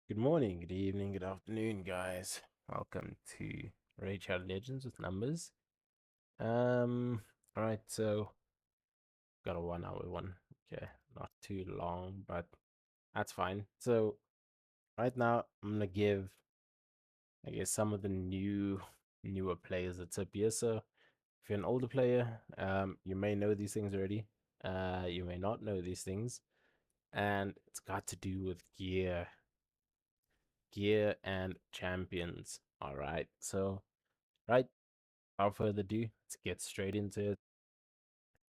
Good morning, good evening, good afternoon, guys. Welcome to Raid Shadow Legends with numbers. All right, so got a 1 hour one. Okay, not too long, but that's fine. So right now I'm gonna give, I guess, some of the newer players a tip here. So if you're an older player, you may know these things already. You may not know these things, and it's got to do with gear and champions. All right, so right, without further ado, let's get straight into it.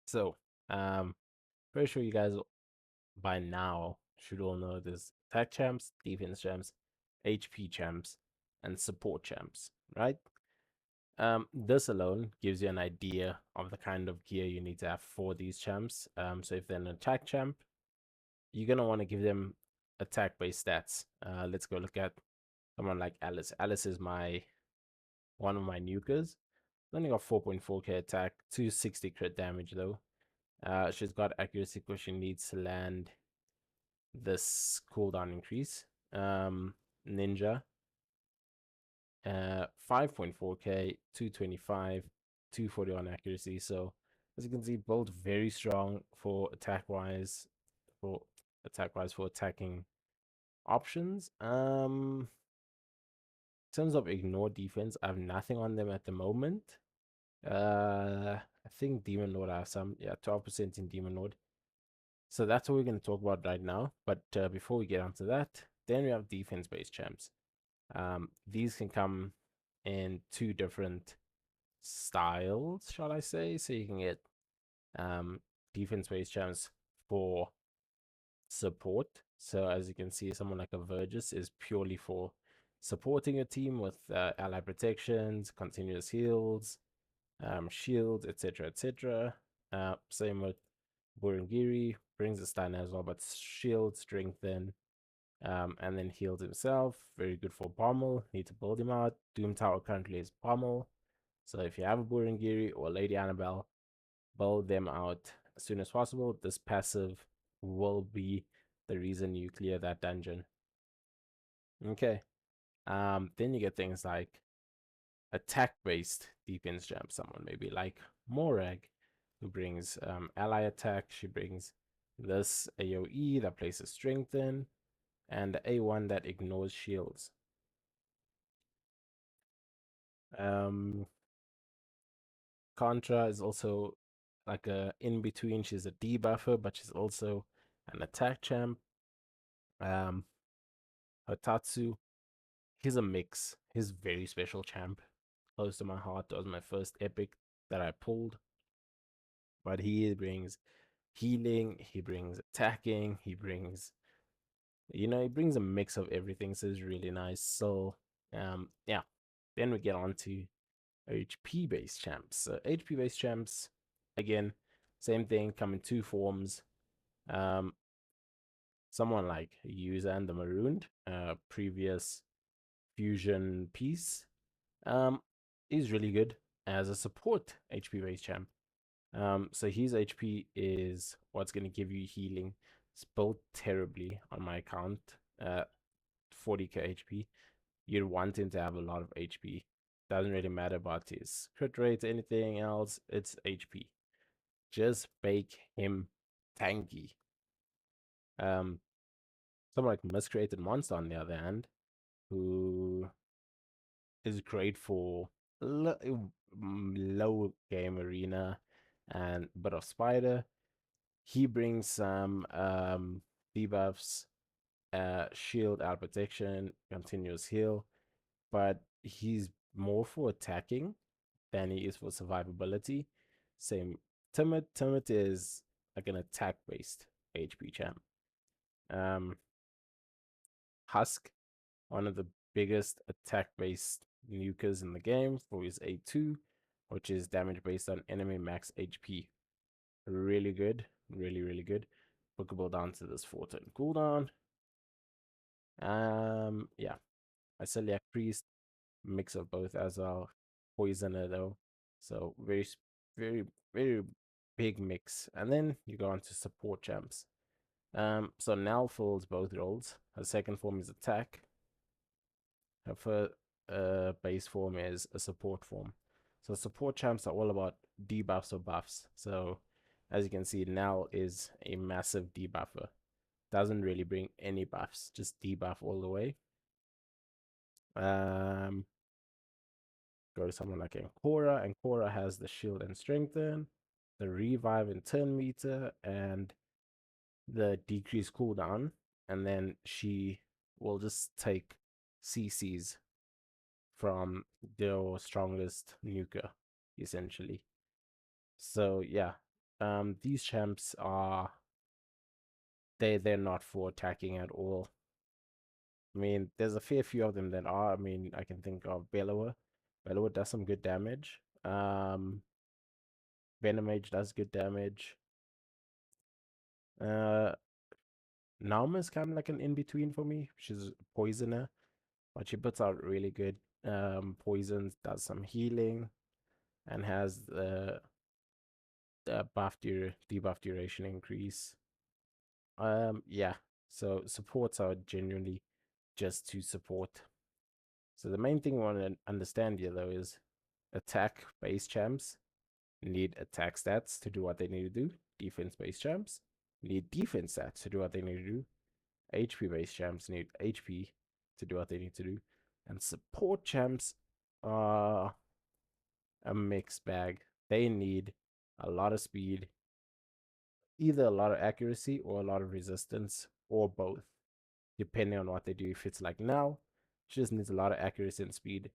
So, pretty sure you guys by now should all know there's attack champs, defense champs, HP champs, and support champs, right? This alone gives you an idea of the kind of gear you need to have for these champs. So if they're an attack champ, you're gonna want to give them attack-based stats. Let's go look at someone like Alice. Alice is my one of my nukers. Only got 4.4k attack, 260 crit damage though. She's got accuracy because she needs to land this cooldown increase. Ninja, 5.4k, 225, 241 accuracy. So as you can see, both very strong for for for attacking options. In terms of ignore defense, I have nothing on them at the moment. I think Demon Lord I have some, yeah, 12% in Demon Lord. So that's what we're going to talk about right now. But before we get onto that, then we have defense-based champs. These can come in two different styles, shall I say? So you can get um, defense-based champs for support. So as you can see, someone like a Vergis is purely for supporting your team with ally protections, continuous heals, shield, etc., etc. Same with Burungiri, brings the stun as well, but shield, strengthen, and then heals himself. Very good for Pommel. Need to build him out. Doom Tower currently is Pommel. So if you have a Burungiri or Lady Annabelle, build them out as soon as possible. This passive will be the reason you clear that dungeon. Okay. Then you get things like attack-based defense jump. Someone maybe like Morag, who brings ally attack. She brings this AoE that places strengthen, and A1 that ignores shields. Um, Contra is also like a in between. She's a debuffer, but she's also an attack champ. Um, Hotatsu, he's a mix. He's very special champ, close to my heart. That was my first epic that I pulled. But he brings healing, he brings attacking, he brings a mix of everything. So it's really nice. So, yeah. Then we get on to HP based champs. So HP based champs, again, same thing, come in two forms. Um, Someone like User and the Marooned, previous fusion piece, um, is really good as a support HP based champ. So his HP is what's going to give you healing. It's built terribly on my account. 40k HP. You'd want him to have a lot of HP. Doesn't really matter about his crit rate, anything else. It's HP. Just make him tanky. Um, Someone like Miscreated Monster, on the other hand, who is great for low game arena and bit of spider. He brings some debuffs, shield out protection, continuous heal, but he's more for attacking than he is for survivability. Same Timid. Timid is like an attack based HP champ. Um, Husk, one of the biggest attack based nukers in the game for his A2, which is damage based on enemy max HP. Really good, really good. Bookable down to this 4-turn cooldown. Yeah, Celiac Priest, mix of both as well. Poisoner though, so very, very big mix. And then you go on to support champs. So Nell fills both roles. Her second form is attack. Her first base form is a support form. So support champs are all about debuffs or buffs. So as you can see, Nell is a massive debuffer. Doesn't really bring any buffs, just debuff all the way. Um, Go to someone like Ancora. Ancora has the shield and strengthen, the revive and turn meter, and the decreased cooldown. And then she will just take CCs from their strongest nuker, essentially. So yeah, these champs are they're not for attacking at all. I mean, there's a fair few of them that are. I mean, I can think of Bellower. Bellower does some good damage. Venomage does good damage. Uh, Nauma is kind of like an in between for me. She's a poisoner, but she puts out really good poisons, does some healing, and has the debuff duration increase. Yeah. So supports are genuinely just to support. So the main thing we want to understand here though is attack base champs need attack stats to do what they need to do. Defense based champs need defense stats to do what they need to do. HP based champs need HP to do what they need to do. And support champs are a mixed bag. They need a lot of speed, either a lot of accuracy or a lot of resistance, or both, depending on what they do. If it's like now, she just needs a lot of accuracy and speed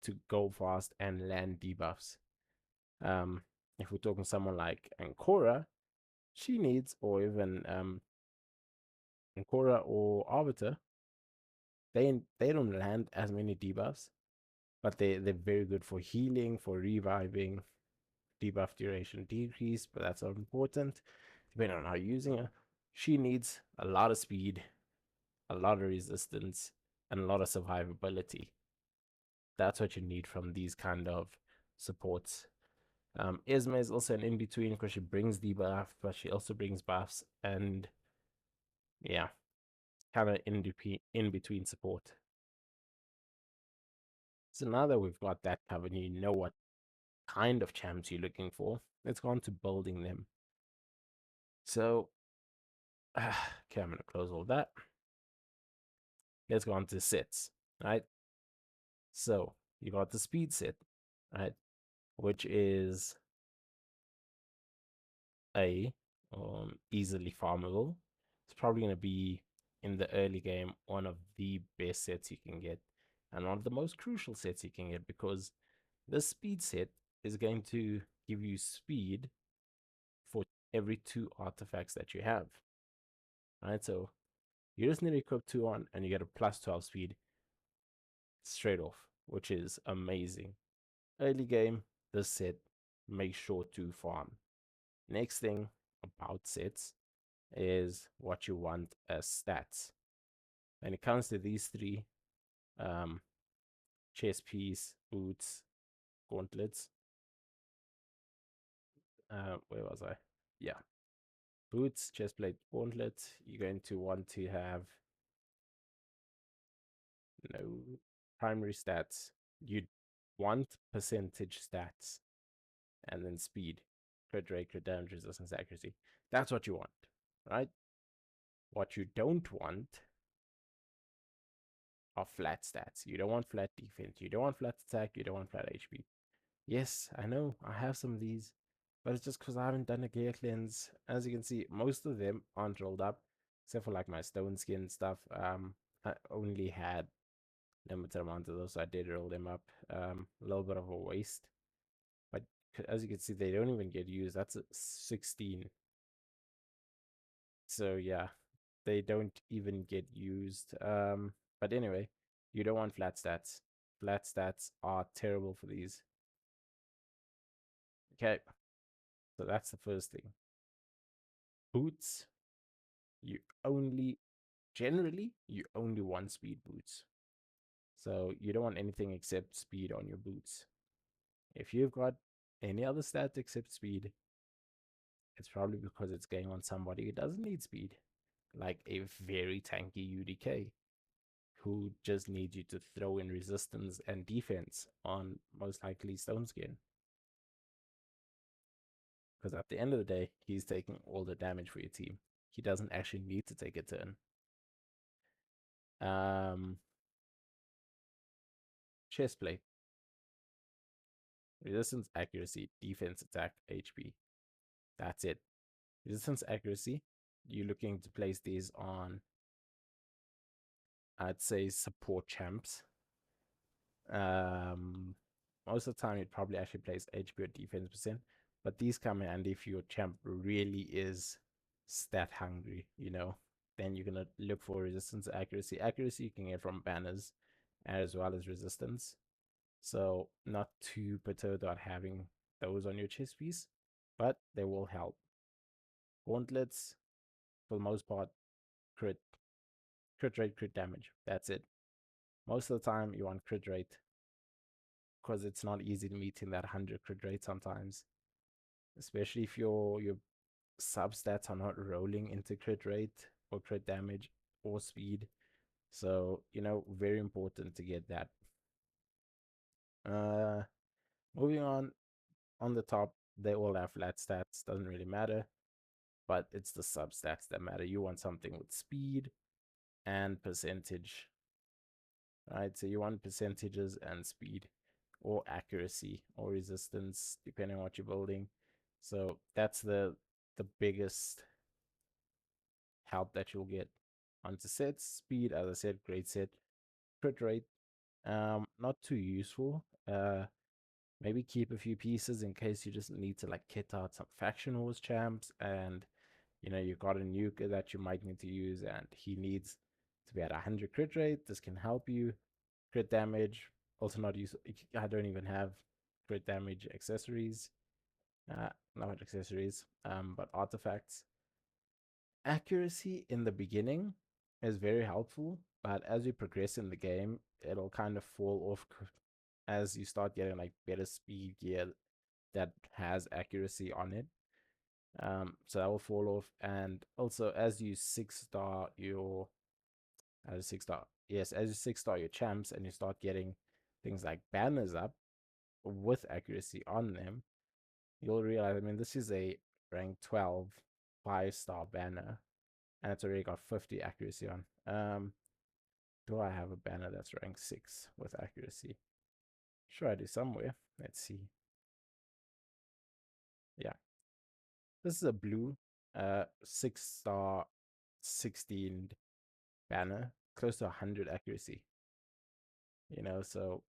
to go fast and land debuffs. Um, if we're talking someone like Ancora, she needs, or even Ancora or Arbiter, they don't land as many debuffs, but they're very good for healing, for reviving, debuff duration decrease, but that's not important. Depending on how you're using her, she needs a lot of speed, a lot of resistance, and a lot of survivability. That's what you need from these kind of supports. Isma is also an in between because she brings debuff, but she also brings buffs, and yeah, kind of in between support. So now that we've got that covered, you know what kind of champs you're looking for. Let's go on to building them. So, okay, I'm gonna close all that. Let's go on to sets, right? So you got the speed set, right, which is a easily farmable. It's probably going to be in the early game one of the best sets you can get, and one of the most crucial sets you can get, because this speed set is going to give you speed for every 2 artifacts that you have, right? So you just need to equip 2 on and you get a plus 12 speed straight off, which is amazing. Early game, this set, make sure to farm. Next thing about sets is what you want as stats. When it comes to these three, um, chest piece, boots, gauntlets. Where was I? Yeah, boots, chest plate, gauntlet. You're going to want to have no primary stats. You want percentage stats, and then speed, crit rate, crit damage, resistance, accuracy. That's what you want, right? What you don't want are flat stats. You don't want flat defense. You don't want flat attack. You don't want flat HP. Yes, I know. I have some of these, but it's just because I haven't done a gear cleanse. As you can see, most of them aren't rolled up, except for like my stone skin stuff. I only had limited amount of those, so I did roll them up. A little bit of a waste, but as you can see, they don't even get used. That's a 16. So yeah, they don't even get used. But anyway, you don't want flat stats. Flat stats are terrible for these. Okay, so that's the first thing. Boots, you only generally you only want speed boots. So you don't want anything except speed on your boots. If you've got any other stats except speed, it's probably because it's going on somebody who doesn't need speed, like a very tanky UDK. who just need you to throw in resistance and defense on most likely Stone Skin. Because at the end of the day, he's taking all the damage for your team. He doesn't actually need to take a turn. Chestplate. Resistance, accuracy, defense, attack, HP. That's it. Resistance, accuracy. You're looking to place these on, I'd say, support champs. Um, Most of the time, you'd probably actually place HP or defense percent. But these come in handy if your champ really is stat hungry, then you're gonna look for resistance, accuracy. Accuracy you can get from banners as well as resistance. So not too perturbed about having those on your chess piece, but they will help. Gauntlets, for the most part, crit, crit rate, crit damage. That's it. Most of the time, you want crit rate because it's not easy to meet in that 100 crit rate sometimes, especially if your substats are not rolling into crit rate or crit damage or speed. So, very important to get that. Uh, Moving on the top, they all have flat stats, doesn't really matter, but it's the substats that matter. You want something with speed and percentage, right? So you want percentages and speed or accuracy or resistance, depending on what you're building. So that's the biggest help that you'll get onto sets. Speed, as I said, great set. Crit rate, not too useful. Maybe keep a few pieces in case you just need to like kit out some faction wars champs, and you've got a nuke that you might need to use, and he needs to be at 100 crit rate. This can help you. Crit damage, also not useful. I don't even have crit damage accessories. Not accessories, but artifacts. Accuracy in the beginning is very helpful, but as you progress in the game, it'll kind of fall off as you start getting like better speed gear that has accuracy on it. So that will fall off, and also as you six-star your as a six-star, yes, as you six-star your champs and you start getting things like banners up with accuracy on them, you'll realize, I mean, this is a rank 12 5-star banner, and it's already got 50 accuracy on. Do I have a banner that's rank 6 with accuracy? Sure, I do somewhere. Let's see. Yeah, this is a blue 6-star 16 banner, close to 100 accuracy. So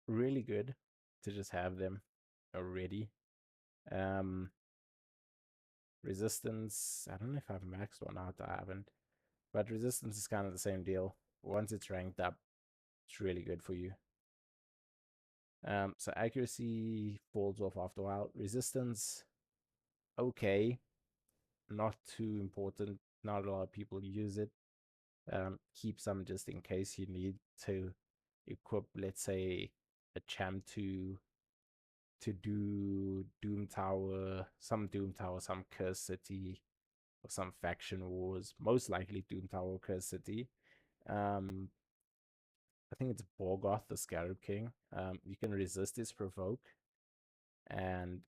really good to just have them already. Resistance, I don't know if I've maxed one out. I haven't, but resistance is kind of the same deal. Once it's ranked up, it's really good for you. So accuracy falls off after a while. Resistance, okay, not too important. Not a lot of people use it. Keep some just in case you need to equip, let's say, a champ to do Doom Tower, some Curse City, or some faction wars. Most likely Doom Tower, Curse City. I think it's Borgoth, the Scarab King. You can resist his provoke, and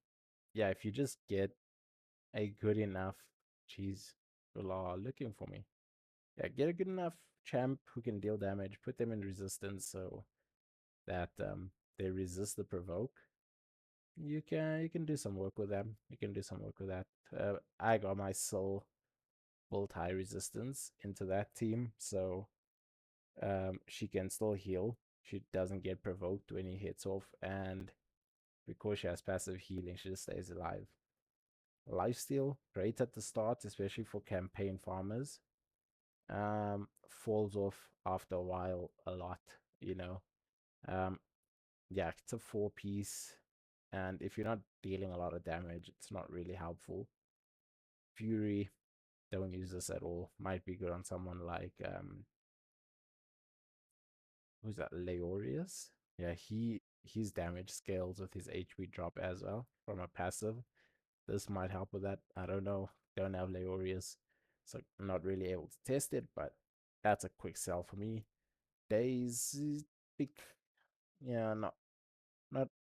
yeah, if you just get a good enough, jeez, people are looking for me. Yeah, get a good enough champ who can deal damage, put them in resistance so that they resist the provoke. You can do some work with them. You can do some work with that. I got my soul bolt high resistance into that team, so she can still heal. She doesn't get provoked when he hits off, and because she has passive healing, she just stays alive. Lifesteal, great at the start, especially for campaign farmers. Falls off after a while a lot, you know. Um, yeah, it's a 4-piece, and if you're not dealing a lot of damage, it's not really helpful. Fury, don't use this at all. Might be good on someone like who's that? Leorius? Yeah, his damage scales with his HP drop as well from a passive. This might help with that. I don't know. Don't have Leorius, so I'm not really able to test it, but That's a quick sell for me. Days is big, yeah, not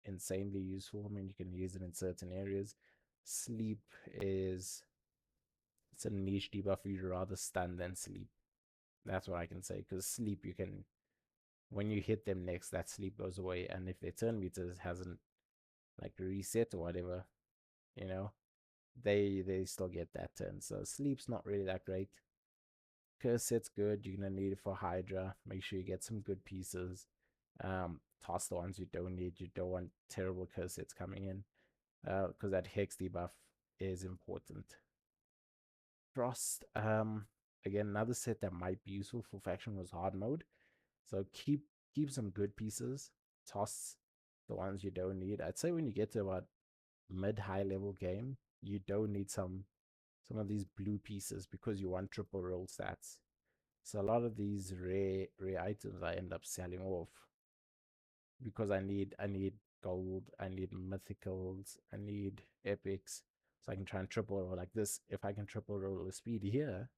insanely useful. I mean, you can use it in certain areas. Sleep is it's a niche debuff. You'd rather stun than sleep. That's what I can say. Because sleep, you can when you hit them next, that sleep goes away, and if their turn meter hasn't like reset or whatever, you know, they still get that turn. So sleep's not really that great. Curse set's good. You're gonna need it for Hydra. Make sure you get some good pieces. Toss the ones you don't need. You don't want terrible curse sets coming in. Because that hex debuff is important. Frost, again, another set that might be useful for faction was hard mode. So keep some good pieces. Toss the ones you don't need. I'd say when you get to about mid-high level game, you don't need some of these blue pieces because you want triple roll stats. So a lot of these rare items I end up selling off because I need gold, I need mythicals, I need epics, so I can try and triple roll like this. If I can triple roll the speed here,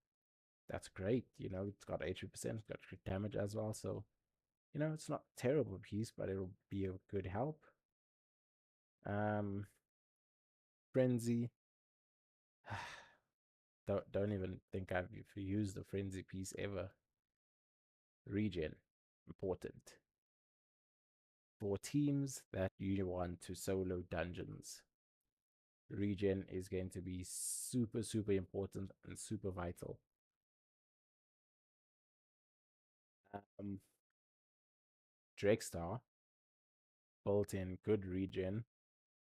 that's great. It's got 80%, it's got crit damage as well. So it's not a terrible piece, but it'll be a good help. Um, Frenzy. Don't even think I've used the frenzy piece ever. Regen, important for teams that you want to solo dungeons. Regen is going to be super, super important and super vital. Um, Drexstar, built in good regen,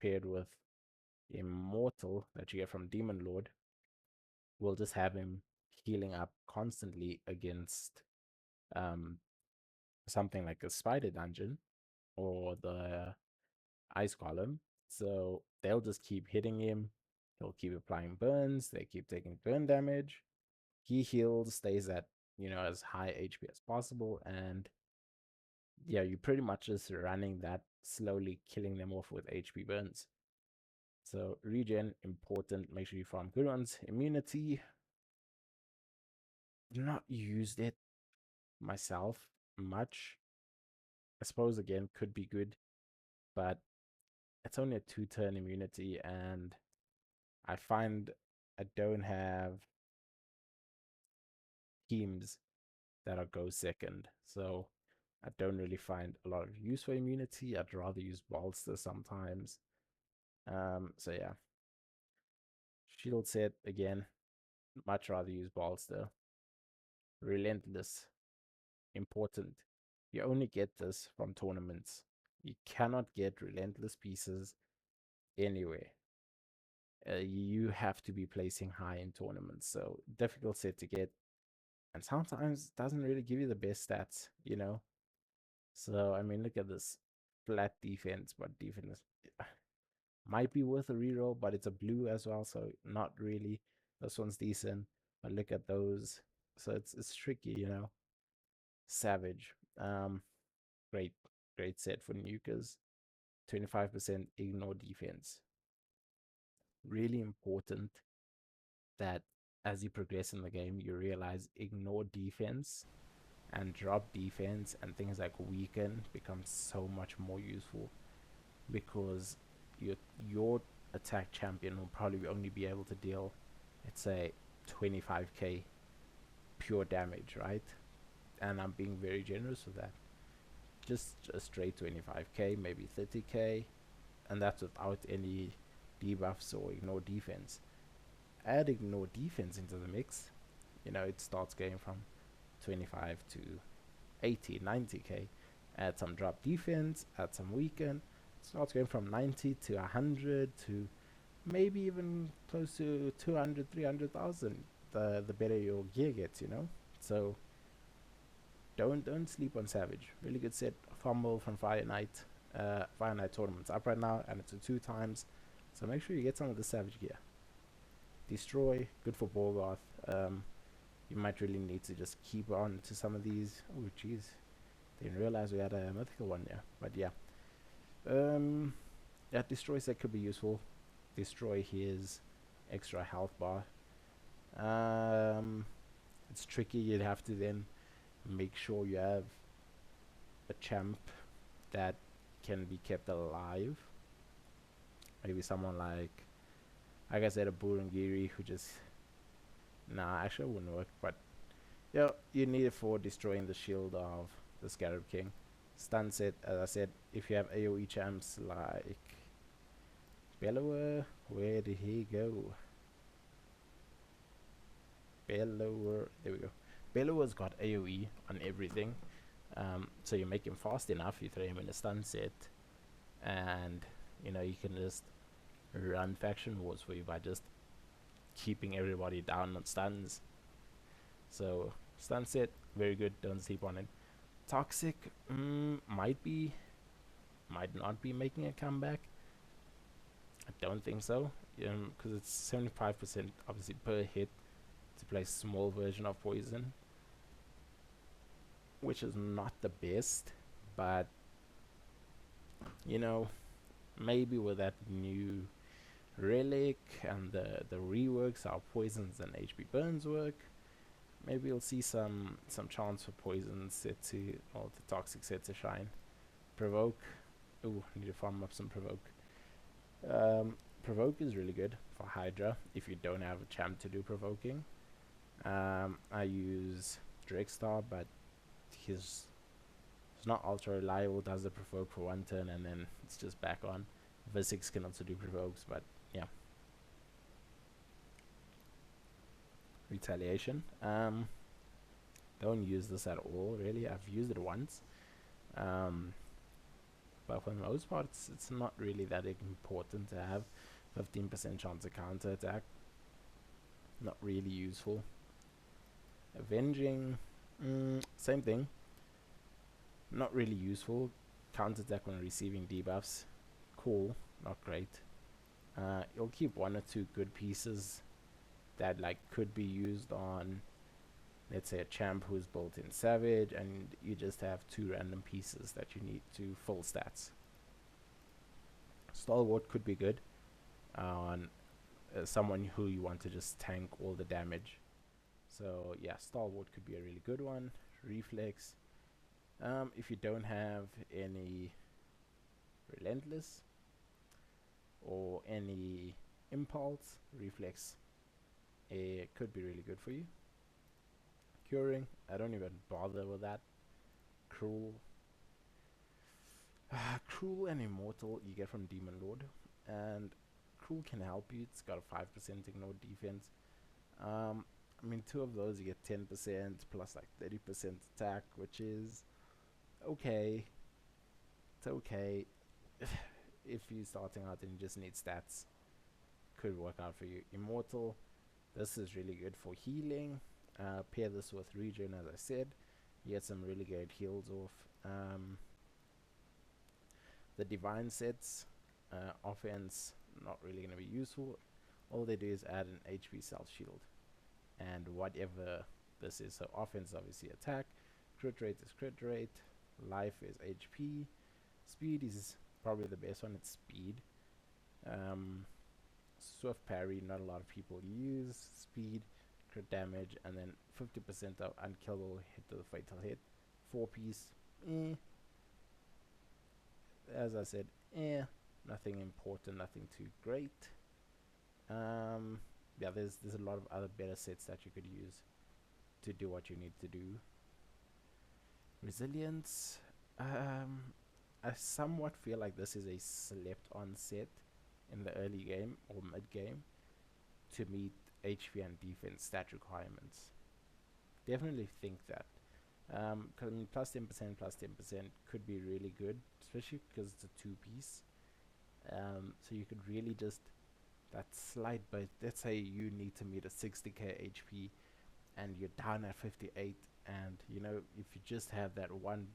paired with Immortal that you get from Demon Lord, will just have him healing up constantly against um, something like a spider dungeon or the ice column. So they'll just keep hitting him. He'll keep applying burns. They keep taking burn damage. He heals, stays at as high HP as possible, and yeah, you're pretty much just running that, slowly killing them off with HP burns. So regen important. Make sure you farm good ones. Immunity, not used it myself much. I suppose again could be good, but it's only a 2-turn immunity, and I find I don't have teams that'll go second. So I don't really find a lot of use for immunity. I'd rather use bolster sometimes. So yeah. Shield set again, much rather use bolster. Relentless, important. You only get this from tournaments. You cannot get relentless pieces anywhere. You have to be placing high in tournaments. So difficult set to get, and sometimes doesn't really give you the best stats. So I mean, look at this flat defense, but defense might be worth a reroll, but it's a blue as well, so not really. This one's decent, but look at those. So it's tricky. Savage, great great set for nukers. 25% ignore defense. Really important that as you progress in the game, you realize ignore defense and drop defense and things like weaken become so much more useful because your attack champion will probably only be able to deal, let's say, 25k pure damage, right? And I'm being very generous with that. Just a straight 25k, maybe 30k, and that's without any debuffs or ignore defense. Add ignore defense into the mix, it starts going from 25 to 80, 90k. Add some drop defense, add some weaken, starts going from 90 to 100 to maybe even close to 200, 300,000. The better your gear gets. So don't sleep on Savage. Really good set. Fumble from Fire Knight. Fire Knight tournament's up right now, and it's a 2 times. So make sure you get some of the Savage gear. Destroy, good for Borgoth. You might really need to just keep on to some of these. Oh, jeez. Didn't realize we had a mythical one there. But yeah. Yeah, Destroy set could be useful. Destroy his extra health bar. It's tricky. You'd have to then make sure you have a champ that can be kept alive. Maybe someone like I said, a Burungiri who just nah, actually it wouldn't work. But yeah, you need it for destroying the shield of the Scarab King. Stun set, as I said, if you have AoE champs like Bellower, where did he go? Bellower, there we go. Bellower's got AoE on everything. So you make him fast enough, you throw him in a stun set, and you can just run faction wars for you by just keeping everybody down on stuns. So stun set, very good. Don't sleep on it. Toxic, might not be making a comeback. I don't think so, because it's 75% obviously per hit to play small version of poison, which is not the best, but maybe with that new relic and the reworks how poisons and HP burns work, maybe you'll see some chance for poison set to, or the toxic set to shine. Provoke, ooh, need to farm up some provoke. Provoke is really good for Hydra if you don't have a champ to do provoking. I use Drakestar, but he's not ultra reliable. Does the provoke for one turn and then it's just back on. V6 can also do provokes, but yeah. Retaliation. Don't use this at all, really. I've used it once. But for the most part, it's not really that important to have 15% chance of counter attack. Not really useful. Avenging, same thing. Not really useful. Counter attack when receiving debuffs. Cool, not great. You'll keep one or two good pieces that could be used on, let's say, a champ who's built in Savage, and you just have two random pieces that you need to full stats. Stalwart could be good on someone who you want to just tank all the damage. So yeah, Stalwart could be a really good one. Reflex. If you don't have any Relentless or any Impulse, Reflex it could be really good for you. Curing, I don't even bother with that. Cruel. Cruel and Immortal you get from Demon Lord, and Cruel can help you. It's got a 5% ignore defense. I mean, two of those you get 10% plus 30% attack, which is okay. It's okay. If you're starting out and you just need stats, could work out for you. Immortal, this is really good for healing. Pair this with Regen, as I said. You get some really great heals off. The Divine sets, offense, not really going to be useful. All they do is add an HP self shield. And whatever this is. So offense obviously attack. Crit rate is crit rate. Life is HP. Speed is probably the best one. It's speed. Swift parry, not a lot of people use. Speed, crit damage, and then 50% of unkillable hit to the fatal hit. 4-piece, as I said, nothing important, nothing too great. Yeah, there's a lot of other better sets that you could use to do what you need to do. Resilience, I somewhat feel like this is a slept on set in the early game or mid game to meet HP and defense stat requirements. Definitely think that. Cause, I mean, plus 10% could be really good, especially because it's a 2-piece. So you could really just that slight, but let's say you need to meet a 60k HP and you're down at 58, and if you just have that one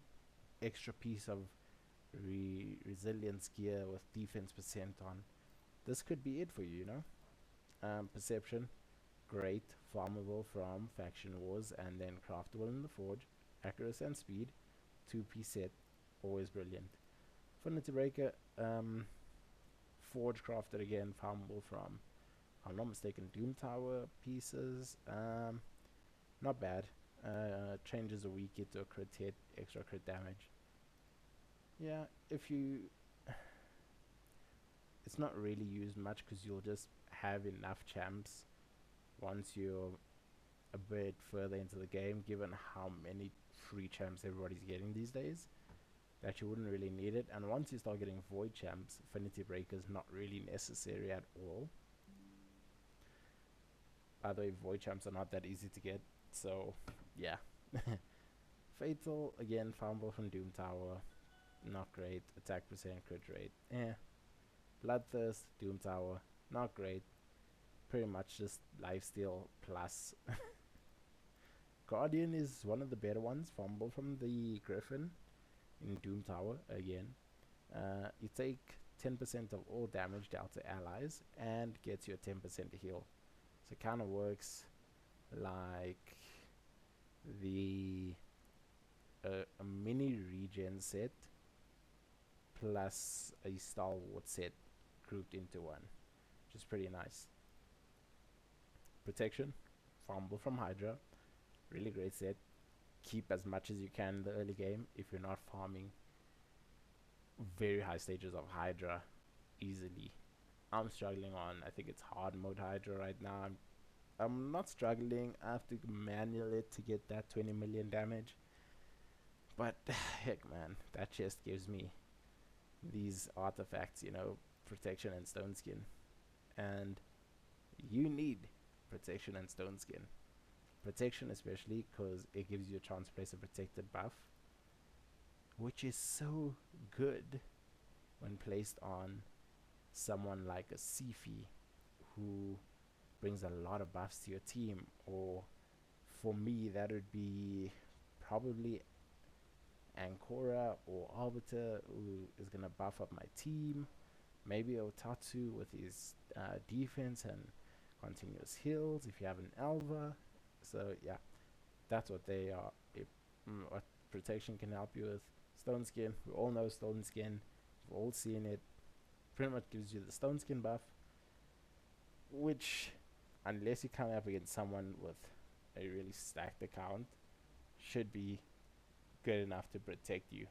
extra piece of resilience gear with defense percent on, this could be it for you. Perception, great, farmable from faction wars, and then craftable in the forge. Accuracy and speed, 2-piece set, always brilliant. Affinity breaker, forge crafted again, farmable from, if I'm not mistaken, Doom Tower pieces. Not bad. Changes a weak hit to a crit hit, extra crit damage. Yeah, if you, it's not really used much because you'll just have enough champs once you're a bit further into the game, given how many free champs everybody's getting these days, that you wouldn't really need it. And once you start getting void champs, Affinity Breaker is not really necessary at all. By the way, void champs are not that easy to get, so yeah. Fatal, again, farmable from Doom Tower, not great. Attack percent, crit rate, Bloodthirst, Doom Tower, not great. Pretty much just lifesteal plus. Guardian is one of the better ones, farmable from the Griffin in Doom Tower, again. You take 10% of all damage dealt to allies and gets you a 10% heal. So it kind of works like the a mini regen set plus a stalwart set grouped into one, which is pretty nice. Protection, farmable from Hydra, really great set. Keep as much as you can in the early game if you're not farming very high stages of Hydra easily. I'm struggling on, I think it's hard mode Hydra right now. I'm not struggling. I have to manual it to get that 20 million damage. But heck, man, that chest gives me these artifacts, protection and stone skin. And you need protection and stone skin. Protection especially because it gives you a chance to place a protected buff, which is so good when placed on someone like a Sifi who brings a lot of buffs to your team. Or for me, that would be probably Ancora or Arbiter, who is going to buff up my team. Maybe Otatsu with his defense and continuous heals if you have an Alva. So yeah, that's what they are. What protection can help you with. Stone Skin, we all know Stone Skin. We've all seen it. Pretty much gives you the Stone Skin buff, which, unless you come up against someone with a really stacked account, should be good enough to protect you.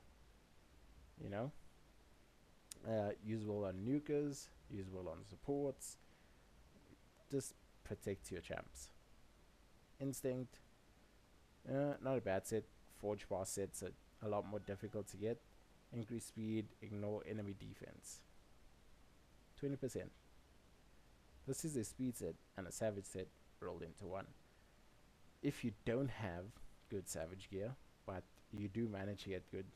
Usable on nukers, usable on supports. Just protect your champs. Instinct, not a bad set. Forge Pass sets are a lot more difficult to get. Increase speed, ignore enemy defense. 20%. This is a speed set and a savage set rolled into one. If you don't have good savage gear, but you do manage to get good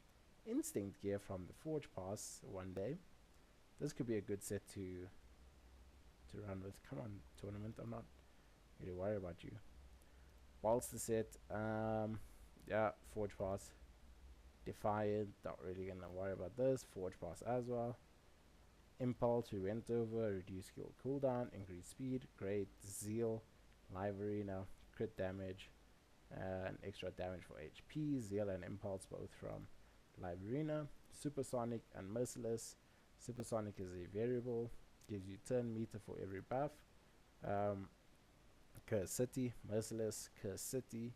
instinct gear from the Forge Pass one day, this could be a good set to run with. Come on, tournament, I'm not really worried about you. Bolster set, yeah, Forge Pass. Defiant, not really gonna worry about this. Forge Pass as well. Impulse, we went over. Reduce skill cooldown, increase speed, great. Zeal, live arena, crit damage, and extra damage for HP. Zeal and Impulse both from live arena. Supersonic and Merciless. Supersonic is a variable, gives you turn meter for every buff. Curse City, Merciless, Curse City.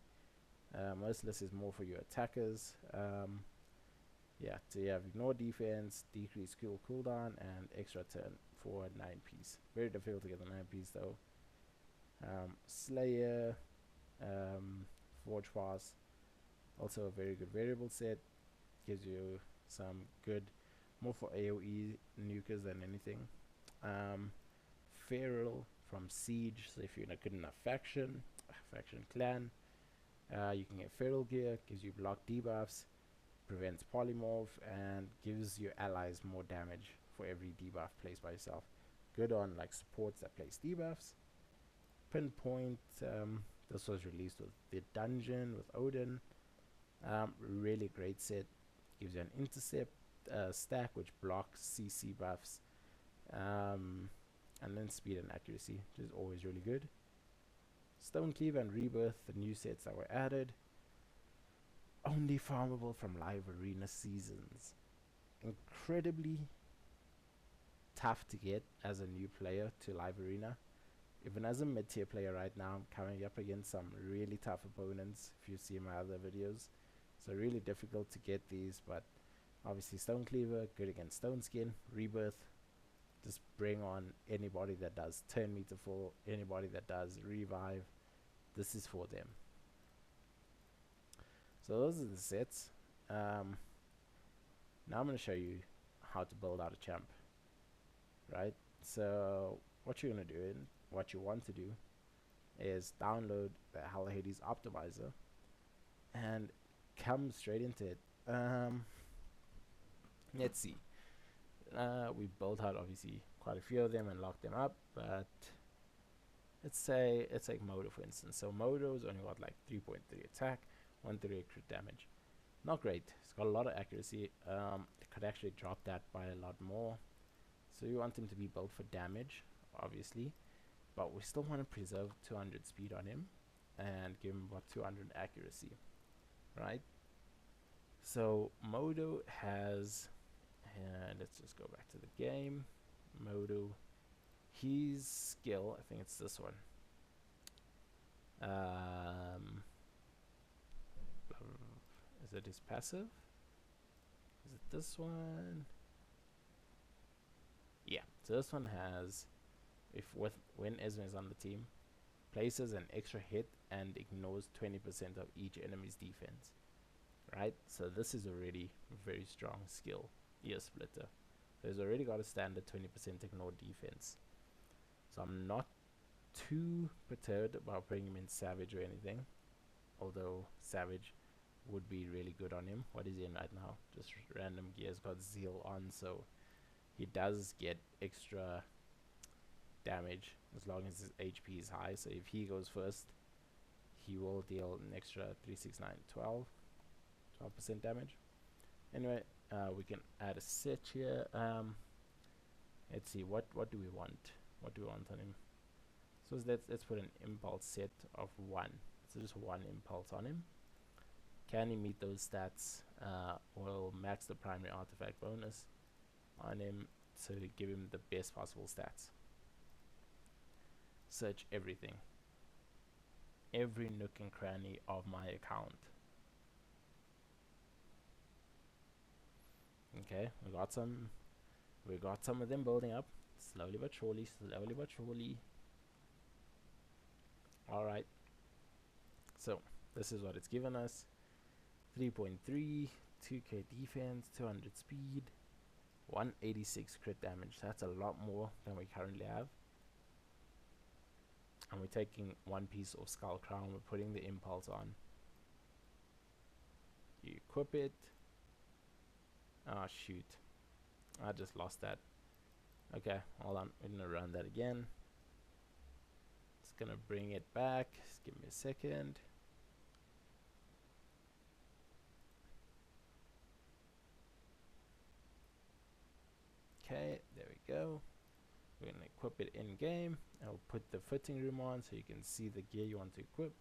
Merciless is more for your attackers. Yeah, so you have ignore defense, decrease skill cooldown, and extra turn for 9 piece. Very difficult to get the 9 piece though. Slayer, Forge Pass, also a very good variable set. Gives you some good, more for AoE nukers than anything. Feral from Siege, so if you're in a good enough faction clan, you can get Feral gear, gives you block debuffs, prevents polymorph, and gives your allies more damage for every debuff placed by yourself. Good on like supports that place debuffs. Pinpoint, this was released with the dungeon with Odin. Really great set. Gives you an intercept stack which blocks CC buffs, and then speed and accuracy, which is always really good. Stone Cleave and Rebirth, the new sets that were added. Only farmable from live arena seasons. Incredibly tough to get as a new player to live arena. even as a mid-tier player right now, I'm coming up against some really tough opponents, if you see my other videos. So really difficult to get these, but obviously Stone Cleaver, good against Stone Skin, Rebirth, just bring on anybody that does 10 meter fall, anybody that does revive. This is for them. So those are the sets. Now I'm going to show you how to build out a champ, right? So what you're going to do and what you want to do is download the Hell Hades optimizer and come straight into it. Let's see. We built out obviously quite a few of them and locked them up, but let's take Modo for instance. So Modo's only got like 3.3 attack, 138 crit damage. Not great. It's got a lot of accuracy. It could actually drop that by a lot more. So you want him to be built for damage, obviously, but we still want to preserve 200 speed on him and give him about 200 accuracy, right? So Modo has, and let's just go back to the game. Modo, his skill, I think it's this one. Is it his passive? Is it this one? Yeah, so this one has, when Esme is on the team, places an extra hit and ignores 20% of each enemy's defense, right? So this is already a very strong skill, ear splitter. So he's already got a standard 20% ignore defense. So I'm not too perturbed about putting him in Savage or anything, although Savage would be really good on him. What is he in right now? Just random gears, got Zeal on, so he does get extra damage as long as his HP is high. So if he goes first, he will deal an extra 3, 6, 9, 12% damage. Anyway, we can add a set here. Let's see, what do we want? What do we want on him? So let's put an impulse set of 1. So just 1 impulse on him. Can he meet those stats? We'll max the primary artifact bonus on him to give him the best possible stats. Search everything, every nook and cranny of my account. Okay, we got some of them building up slowly but surely, all right, so this is what it's given us. 3.3, 2k defense, 200 speed, 186 crit damage. That's a lot more than we currently have. And we're taking 1 piece of Skull Crown. We're putting the impulse on. You equip it. Ah, shoot. I just lost that. Okay, hold on. We're gonna run that again. It's gonna bring it back. Just give me a second. Okay, there we go. We're going to equip it in game. I'll put the fitting room on so you can see the gear you want to equip.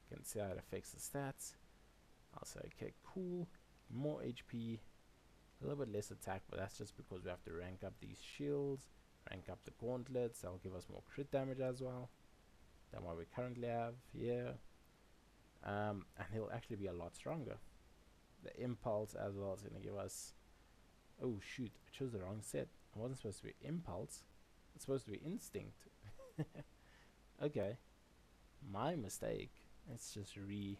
You can see how it affects the stats. I'll say, okay, cool. More HP, a little bit less attack, but that's just because we have to rank up these shields, rank up the gauntlets. That'll give us more crit damage as well than what we currently have here. And he'll actually be a lot stronger. The impulse as well is going to give us, oh shoot, I chose the wrong set. It wasn't supposed to be impulse. It's supposed to be instinct. Okay, my mistake. Let's just redo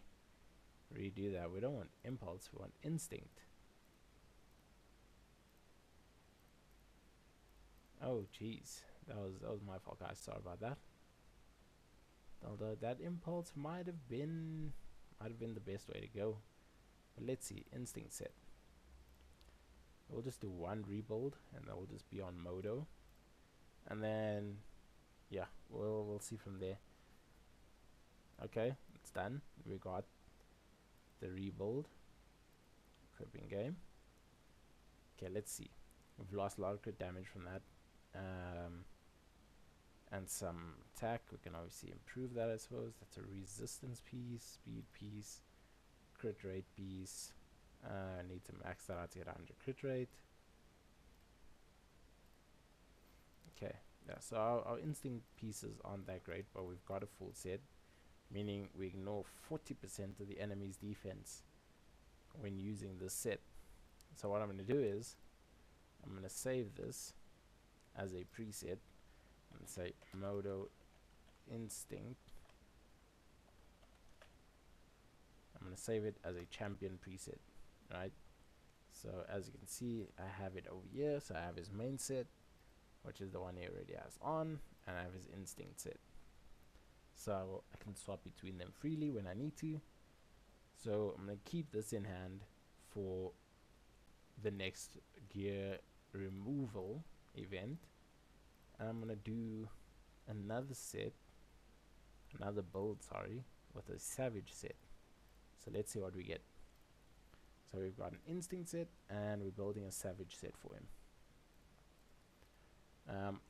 that. We don't want impulse, we want instinct. Oh jeez, that was my fault, guys. Sorry about that. Although that impulse might have been the best way to go. But let's see, instinct set. We'll just do 1 rebuild and that will just be on Modo. And then yeah, we'll see from there. Okay, it's done. We got the rebuild. Equipping game. Okay, let's see. We've lost a lot of crit damage from that. And some attack. We can obviously improve that, I suppose. That's a resistance piece, speed piece, crit rate piece. Need to max that out to get 100 crit rate. Okay, Yeah, so our instinct pieces aren't that great, but we've got a full set, meaning we ignore 40% of the enemy's defense when using this set. So what I'm going to do is I'm going to save this as a preset and say Modo Instinct. I'm going to save it as a champion preset, right? So as you can see, I have it over here. So I have his main set, which is the one he already has on, and I have his instinct set. So I can swap between them freely when I need to. So I'm going to keep this in hand for the next gear removal event. And I'm going to do another set, another build, sorry, with a savage set. So let's see what we get. So we've got an instinct set and we're building a savage set for him.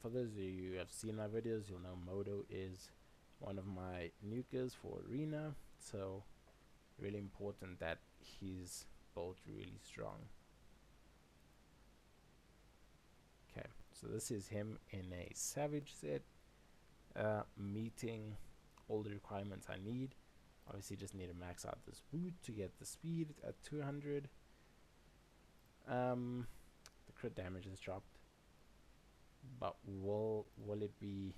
For those of you who have seen my videos, you'll know Modo is one of my nukers for arena, so really important that he's built really strong. Okay, so this is him in a savage set, meeting all the requirements I need. Obviously just need to max out this boot to get the speed at 200. The crit damage is dropped, but will it be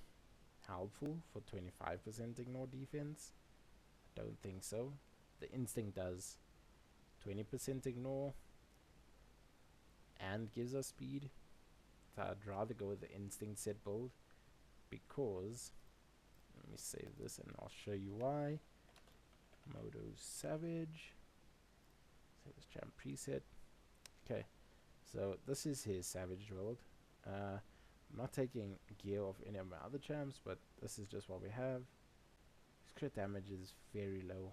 helpful for 25% ignore defense? I don't think so. The instinct does 20% ignore and gives us speed, so I'd rather go with the instinct set build, because let me save this and I'll show you why. Modo Savage, save this champ preset. Okay, so this is his savage build. I'm not taking gear of any of my other champs, but this is just what we have. His crit damage is very low,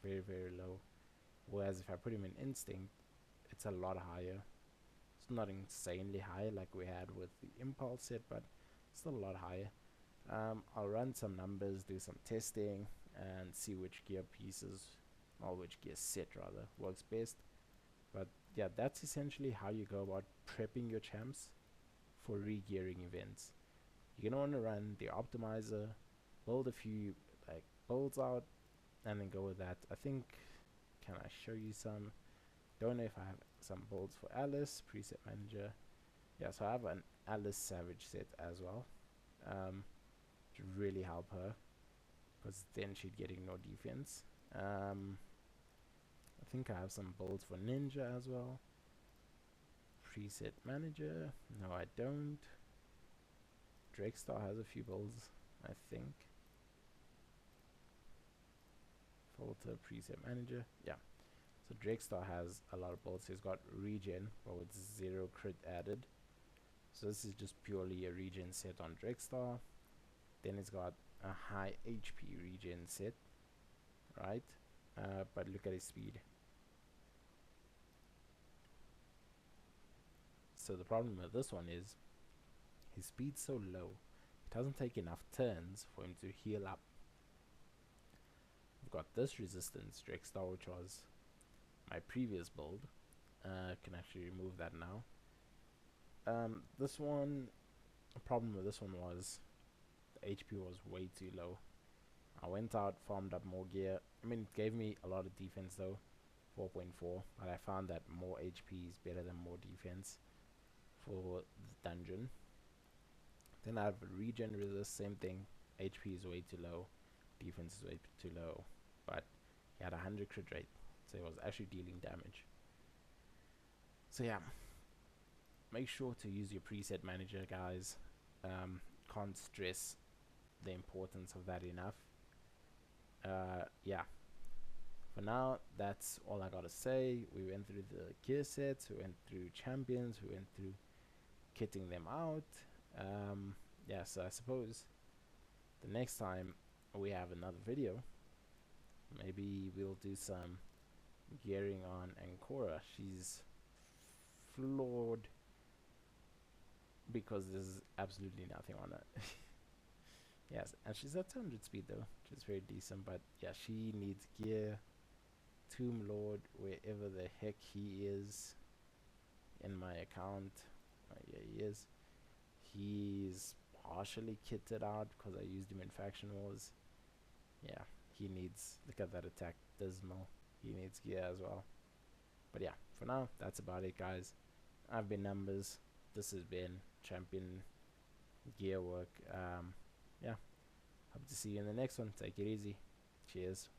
very low, whereas if I put him in instinct, it's a lot higher. It's not insanely high like we had with the impulse set, but still a lot higher. I'll run some numbers, do some testing, and see which gear pieces, or which gear set rather, works best. But yeah, that's essentially how you go about prepping your champs for re-gearing events. You're gonna want to run the optimizer, build a few like builds out, and then go with that. I think, can I show you some? Don't know if I have some builds for Alice preset manager. Yeah, so I have an Alice Savage set as well, to really help her, because then she'd get ignore defense. I think I have some builds for Ninja as well. Preset manager, no I don't. Drakestar has a few builds, I think. Filter preset manager, yeah. So Drakestar has a lot of builds. He's got regen, but with 0 crit added. So this is just purely a regen set on Drakestar. Then he's got a high HP regen set, right? But look at his speed. So the problem with this one is his speed's so low, it doesn't take enough turns for him to heal up. I've got this resistance Drakestar, which was my previous build. Can actually remove that now. This one, the problem with this one was the HP was way too low. I went out, farmed up more gear. I mean, it gave me a lot of defense though, 4.4, but I found that more HP is better than more defense for the dungeon. Then I have regen resist, same thing. HP is way too low, defense is way too low, but he had 100 crit rate, so he was actually dealing damage. So yeah, make sure to use your preset manager, guys. Can't stress the importance of that enough. Yeah, for now that's all I gotta say. We went through the gear sets, we went through champions, we went through kitting them out. Yeah, so I suppose the next time we have another video, maybe we'll do some gearing on Ancora. She's flawed because there's absolutely nothing on it. Yes, and she's at 200 speed though, which is very decent, but yeah, she needs gear. Tomb Lord, wherever the heck he is in my account. Yeah, he is. He's partially kitted out because I used him in Faction Wars. Yeah, he needs, look at that attack, dismal. He needs gear as well. But yeah, for now, that's about it, guys. I've been Numbers. This has been Champion Gear Work. Yeah, hope to see you in the next one. Take it easy. Cheers.